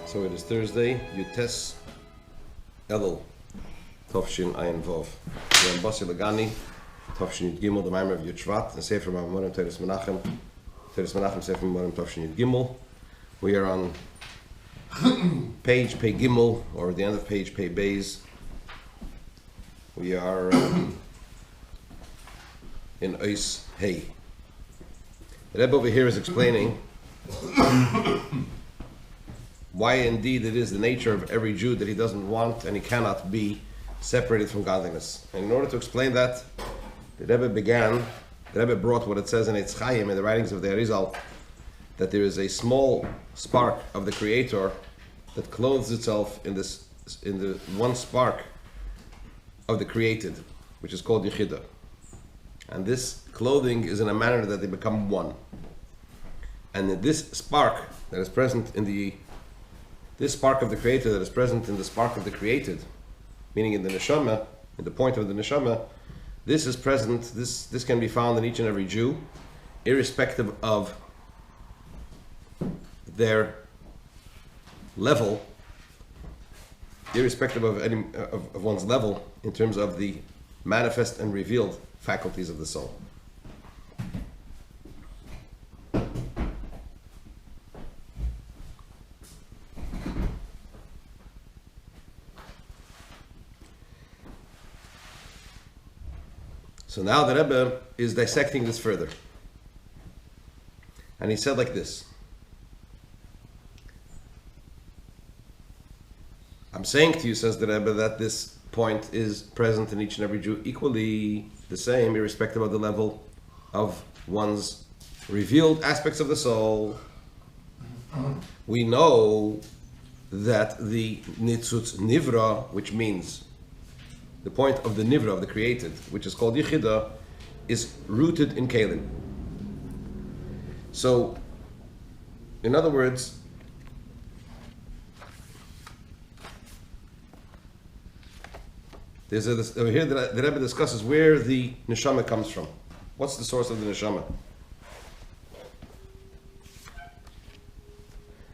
So it is Thursday, Yutes Elul, Tovshin Ayin Vov. We're in Basi Legani, Tovshin Yud Gimel, the Maimer of Yud Shvat, and Sefer Mamorim Teres Menachem, Sefer Mamorim Tovshin Yud Gimel. We are on page Pei Gimel, or the end of page Pei Beis. We are in Ois Hey. The Rebbe over here is explaining why indeed it is the nature of every Jew that he doesn't want and he cannot be separated from godliness. And in order to explain that, the Rebbe brought what it says in Eitz Chaim, in the writings of the Arizal, that there is a small spark of the Creator that clothes itself in the one spark of the created, which is called Yechidah. And this clothing is in a manner that they become one. And this spark that is present in this spark of the Creator that is present in the spark of the created, meaning in the neshama, in the point of the neshama, this is present, this can be found in each and every Jew, irrespective of their level, irrespective of any of one's level in terms of the manifest and revealed faculties of the soul. So now the Rebbe is dissecting this further. And he said like this. I'm saying to you, says the Rebbe, that this point is present in each and every Jew equally the same, irrespective of the level of one's revealed aspects of the soul. We know that the nitzutz nivra, which means the point of the nivra, of the created, which is called Yechidah, is rooted in Kalim. So, in other words, over here the Rebbe discusses where the neshama comes from. What's the source of the neshama?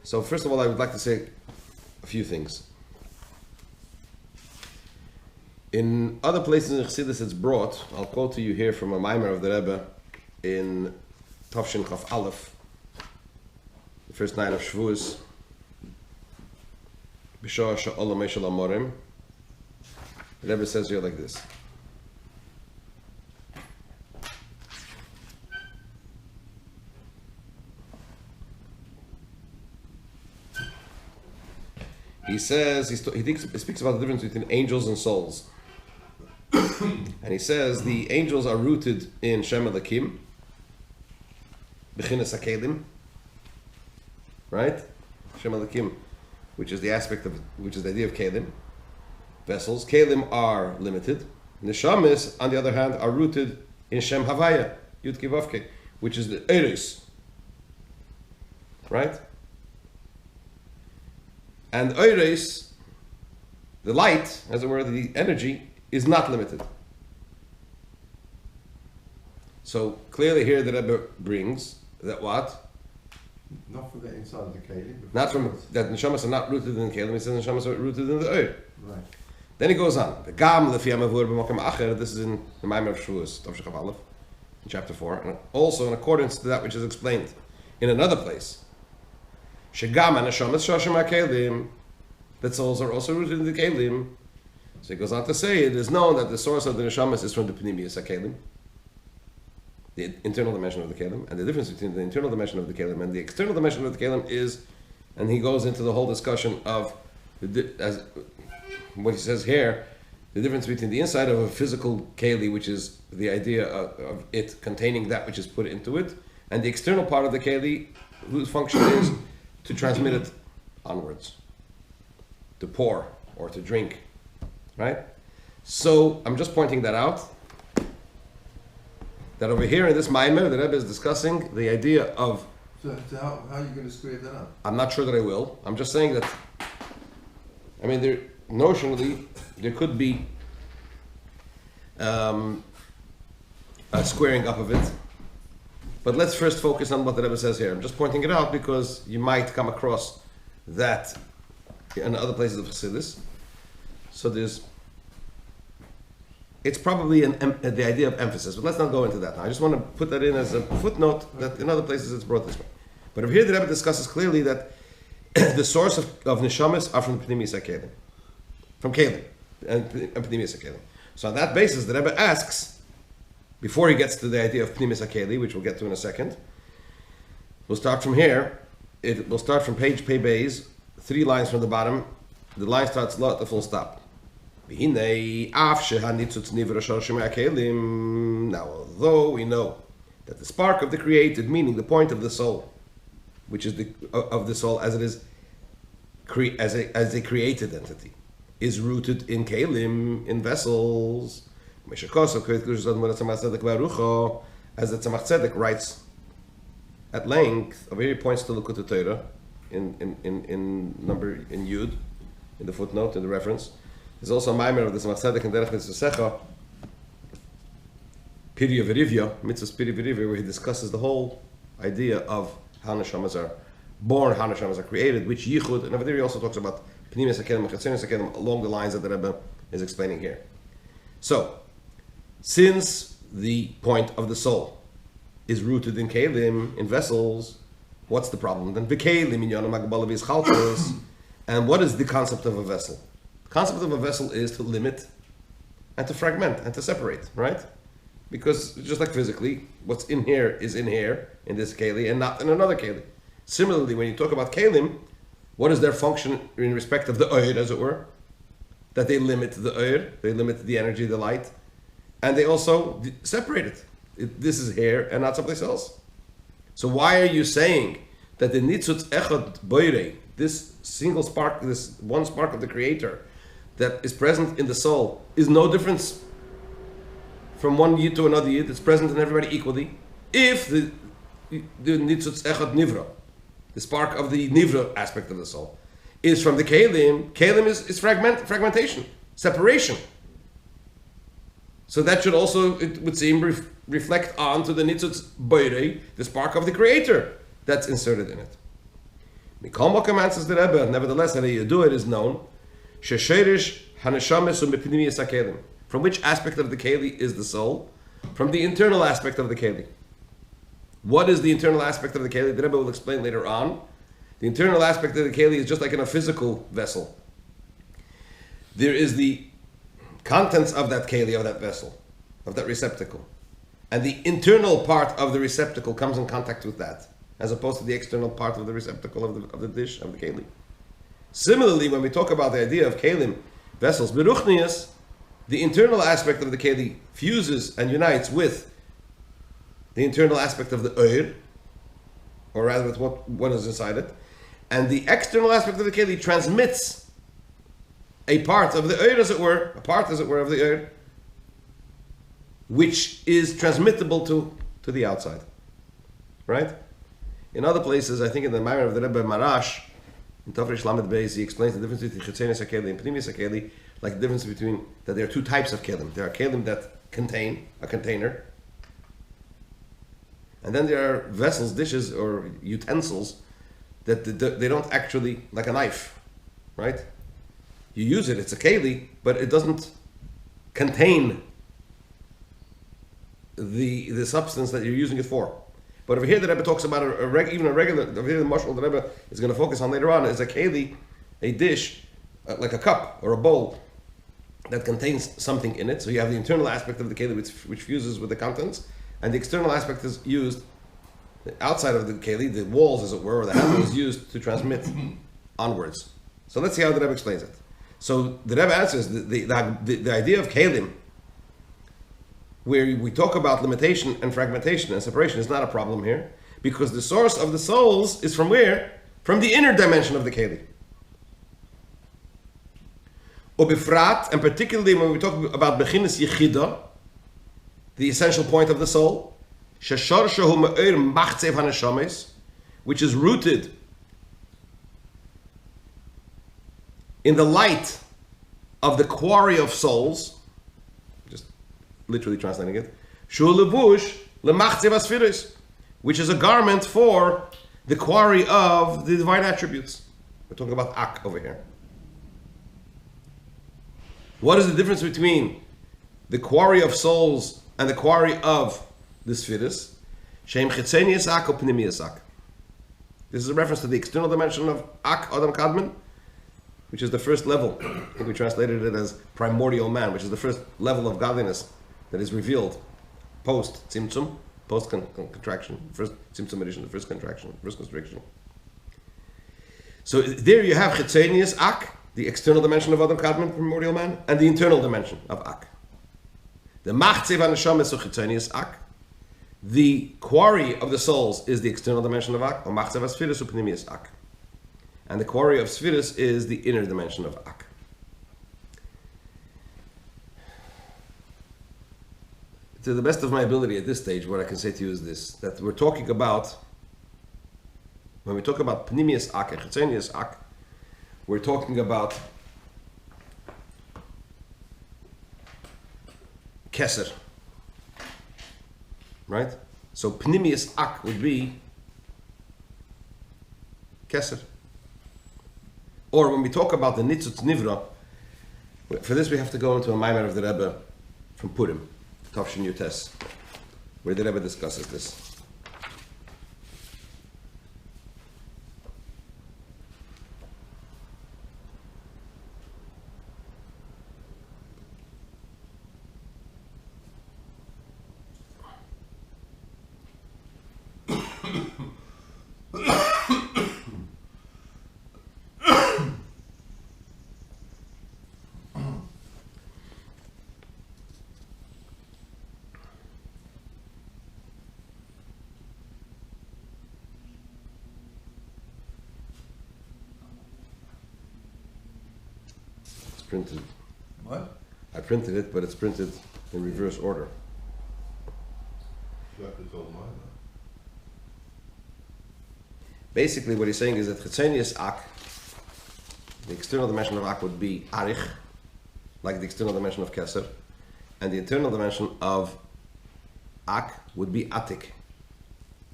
So first of all, I would like to say a few things. In other places in Chassidus it's brought, I'll quote to you here from a Maimer of the Rebbe in Tafshin Chaf Aleph, the first night of Shavuos, B'shah Sha'olam Eshel Amorim. The Rebbe says here like this. He says, he speaks about the difference between angels and souls. And he says the angels are rooted in Shem Elokim, Bechinas HaKelim, right? Shem Elokim, which is the idea of Kelim, vessels. Kelim are limited. Neshamis, on the other hand, are rooted in Shem Havaya, Yud Kivavke, which is the Eris, right? And Eris, the light, as it were, the energy, is not limited. So clearly here the Rebbe brings that what? Not from the inside of the Kalim. Not from, that Neshamas are not rooted in Kalim, he says Neshamas are rooted in the Eir. Right. Then he goes on. The Gam Lefi Amavur B'Mokem Acher, this is in the Maimer of Shavuos, Tov Shechaf Aleph, in chapter 4, and also in accordance to that which is explained in another place. Shegam Neshamas Shoshim HaKelim, that souls are also rooted in the Kalim. So he goes on to say, it is known that the source of the Neshamas is from the Pnimius HaKelim, the internal dimension of the Kalim, and the difference between the internal dimension of the Kalim and the external dimension of the Kalim is, and he goes into the whole discussion of, as what he says here, the difference between the inside of a physical Kali, which is the idea of it containing that which is put into it, and the external part of the Kali, whose function is to transmit it onwards, to pour or to drink. Right? So I'm just pointing that out. That over here in this Maimer, the Rebbe is discussing the idea of. So how are you going to square that up? I'm not sure that I will. I'm just saying that. I mean, notionally, there could be a squaring up of it. But let's first focus on what the Rebbe says here. I'm just pointing it out because you might come across that and other places of Chassidus. So it's probably the idea of emphasis, but let's not go into that now. I just want to put that in as a footnote that in other places it's brought this way. But over here the Rebbe discusses clearly that the source of neshamas are from Pnimis HaKelim. From Kelim and Pnimis HaKelim. So on that basis, the Rebbe asks, before he gets to the idea of Pnimis HaKeli, which we'll get to in a second, we'll start from here. It will start from page Pei Beis, 3 lines from the bottom. The line starts at the full stop. Now, although we know that the spark of the created, meaning the point of the soul, which is of the soul as it is as a created entity, is rooted in kelim, in vessels, as the Tzemach Tzedek writes at length. Over here he points to Likutei Torah in Yud, in the footnote, in the reference. There's also a maimer of the Tzemach Tzedek in Derech Mitzvah Pirya V'Rivya, Mitzvahs Pirya V'Rivya, where he discusses the whole idea of how neshamas are born, how neshamas are created, which yichud, and over there he also talks about Pnimis HaKelim and Chatzenis HaKelim along the lines that the Rebbe is explaining here. So, since the point of the soul is rooted in kelim, in vessels, what's the problem? Then v'kelim in yonam hagabala v'yischaltos. And what is the concept of a vessel? The concept of a vessel is to limit and to fragment and to separate, right? Because just like physically, what's in here is in here, in this keli, and not in another keli. Similarly, when you talk about kelim, what is their function in respect of the oir, as it were? That they limit the oir, they limit the energy, the light, and they also separate it. This is here and not someplace else. So why are you saying that the nitzutz echad boirei, this single spark, this one spark of the Creator that is present in the soul, is no difference from one yid to another yid? It's present in everybody equally. If the nitzutz echad nivra, the spark of the nivra aspect of the soul, is from the kelim, kelim is fragmentation, separation. So that should also, it would seem, reflect on to the nitzutz boirei, the spark of the Creator that's inserted in it. Mikol Mokem answers the Rebbe, nevertheless, how you do it is known. Shesherish haneshames u'mepnimiyas hakelim. From which aspect of the keli is the soul? From the internal aspect of the keli. What is the internal aspect of the keli? The Rebbe will explain later on. The internal aspect of the keli is just like in a physical vessel. There is the contents of that keli, of that vessel, of that receptacle. And the internal part of the receptacle comes in contact with that, as opposed to the external part of the receptacle of the dish, of the keli. Similarly, when we talk about the idea of kelim, vessels, beruchnias, the internal aspect of the keli fuses and unites with the internal aspect of the oir, or rather with what is inside it, and the external aspect of the keli transmits a part of the oir, as it were, of the oir, which is transmittable to the outside. Right? In other places, I think in the Maimer of the Rebbe Marash, in Tafresh Lamed Beis, he explains the difference between Chetzenis HaKeli and Pnimis HaKeli, like the difference between, that there are 2 types of kelim. There are kelim that contain a container, and then there are vessels, dishes, or utensils that they don't actually, like a knife, right? You use it, it's a keli, but it doesn't contain the substance that you're using it for. But over here the Rebbe talks about even a regular, over here the mashal the Rebbe is going to focus on later on, is a keli, a dish, like a cup or a bowl that contains something in it. So you have the internal aspect of the keli which fuses with the contents, and the external aspect is used, the outside of the keli, the walls as it were, or the handle is used to transmit onwards. So let's see how the Rebbe explains it. So the Rebbe answers, the idea of kelim, where we talk about limitation and fragmentation and separation, is not a problem here, because the source of the souls is from where? From the inner dimension of the keli. Ubifrat, and particularly when we talk about bechinas yichida, the essential point of the soul, shesharshahu me'or machzev haneshames, which is rooted in the light of the quarry of souls, just literally translating it, shu levush lemachzev asfiris, which is a garment for the quarry of the divine attributes. We're talking about Ak over here. What is the difference between the quarry of souls and the quarry of the spheres? Shem chitzenius ak or pnimius ak. This is a reference to the external dimension of Ak Adam Kadmon, which is the first level. I think we translated it as primordial man, which is the first level of godliness that is revealed post tzimtzum, post contraction, first tzimtzum addition, the first contraction, first constriction. So there you have chitzenius Ak, the external dimension of Adam Kadmon, primordial man, and the internal dimension of Ak. The machzev haneshama is chitzenius Ak. The quarry of the souls is the external dimension of Ak, or machzev spheres upnimius Ak. And the quarry of spheres is the inner dimension of Ak. To the best of my ability at this stage, what I can say to you is this, that we're talking about, when we talk about pnimius Ak and chitzenius Ak, we're talking about Keser. Right? So pnimius Ak would be Keser. Or when we talk about the Nitzutz Nivra, for this we have to go into a Maimer of the Rebbe from Purim, Tavshin Yutes, where the Rebbe discusses this. Printed. What? I printed it, but it's printed in reverse order. Basically, what he's saying is that chitzenius Ak, the external dimension of Ak would be Arich, like the external dimension of Keser, and the internal dimension of Ak would be Atik,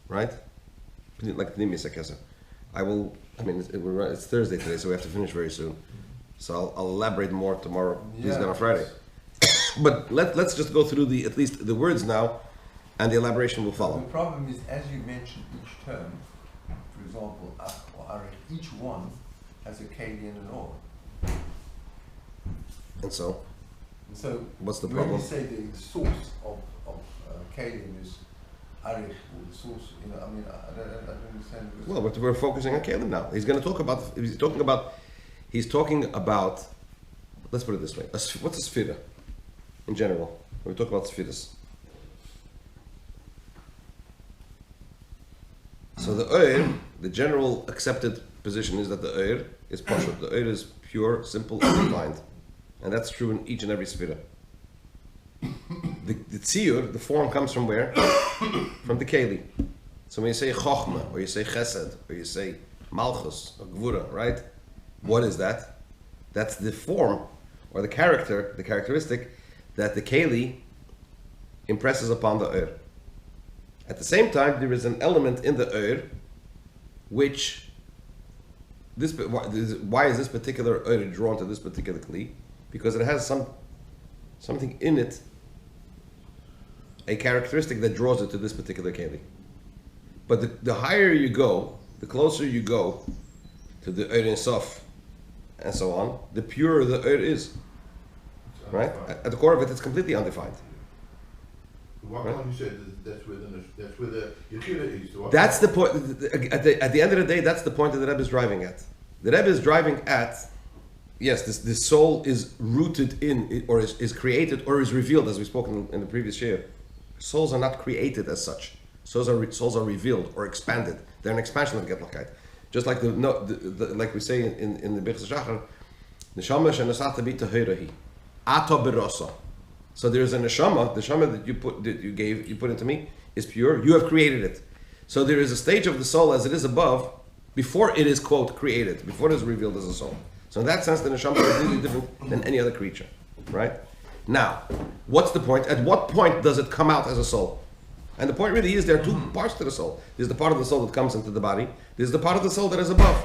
right? Like Pnimius Keser. It's Thursday today, so we have to finish very soon. So I'll elaborate more tomorrow. Please God on Friday. But let's just go through at least the words now, and the elaboration will follow. The problem is, as you mentioned each term, for example, Ak or Arich, each one has a Kali and an Or. And so what's the when problem? you say the source of Kali is Arich, or the source, I don't understand. Well, we're focusing on Kalim now. He's talking about, let's put it this way, what's a sphere in general? When we talk about spheres. So the Oir, the general accepted position is that the Oir is pashut. The Oir is pure, simple, and defined. And that's true in each and every sphere. The Tziyur, the form comes from where? From the Keli. So when you say Chochmah, or you say Chesed, or you say Malchus, or Gvura, right? What is that? That's the form, or the characteristic that the Keli impresses upon the Ur. At the same time, there is an element in the Ur which, why is this particular Ur drawn to this particular Kli? Because it has something in it, a characteristic that draws it to this particular Keli. But the higher you go, the closer you go to the Ur in Sof, and so on, the purer the Ur is. Right? At the core of it, it's completely undefined. Why can't you say that's where the Yechida is? That's the point. At the end of the day, that's the point that the Rebbe is driving at. The Rebbe is driving at, yes, this soul is rooted in, or is created, or is revealed, as we spoke in the previous year. Souls are not created as such. Souls are revealed or expanded. They're an expansion of the Getlachkeit. Just like like we say in the Birchas Shachar, neshama shenesata bi tahirahi, ata berosa. So there's a neshama. The neshama that you put into me is pure. You have created it. So there is a stage of the soul as it is above, before it is quote created, before it is revealed as a soul. So in that sense, the neshama is completely different than any other creature, right? Now, what's the point? At what point does it come out as a soul? And the point really is there are two parts to the soul. There's the part of the soul that comes into the body. There's the part of the soul that is above,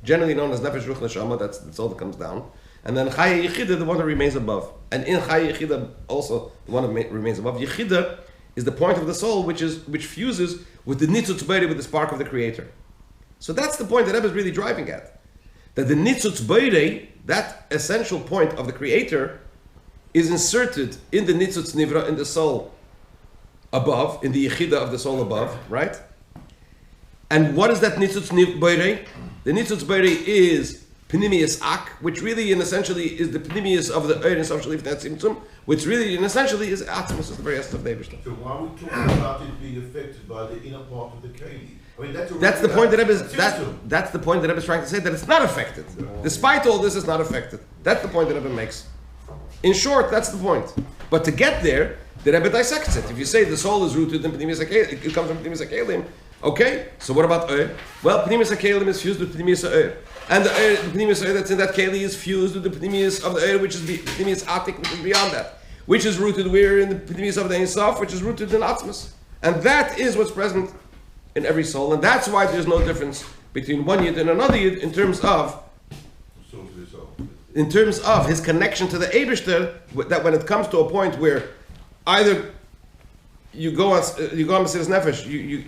generally known as nefesh ruch neshama. That's the soul that comes down. and then Chaya Yechida, the one that remains above. And in Chaya Yechida, also the one that remains above. Yechida is the point of the soul which fuses with the Nitzutz Beire, with the spark of the Creator. So that's the point that Rebbe is really driving at. That the Nitzutz Beire, that essential point of the Creator, is inserted in the Nitzutz Nivra, in the soul above, in the Yechida of the soul above, right? And what is that Nitzutz Beire? The Nitzutz Beire is Pnimius Ak, which really and essentially is the Pnimius of the Eir Sof Shalif Tzimtzum, which really and essentially is Atmos, is the very essence of the Eibishter. So why are we talking about it being affected by the inner part of the Keli? I mean, that's the point that Rebbe is, that's the point that Rebbe is trying to say, that it's not affected. Despite all this, it's not affected. That's the point that Rebbe makes. In short, that's the point. But to get there, the Rebbe dissects it. If you say the soul is rooted in Pnimius HaKelim, it comes from Pnimius HaKelim, okay, so what about Eir? Well, Pnimius HaKelim is fused with Pnimius Eir. And the Pnimius Eir that's in that Keli is fused with the Pnimius of the Eir, which is Pnimius Atik, which is beyond that. Which is rooted where? In the Pnimius of the Ein Sof, which is rooted in Atzmos. And that is what's present in every soul. And that's why there's no difference between one Yid and another Yid in terms of his connection to the Eibishter, that when it comes to a point where either you go on Mesiras Nefesh, you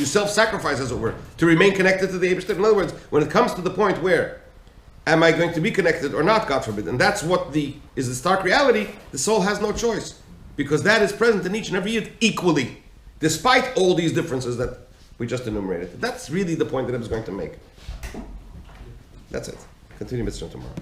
self-sacrifice, as it were, to remain connected to the Eibishter. In other words, when it comes to the point where am I going to be connected or not, God forbid, and that's what is the stark reality, the soul has no choice, because that is present in each and every Yid equally, despite all these differences that we just enumerated. That's really the point that I was going to make. That's it. Continue Mitzvah tomorrow.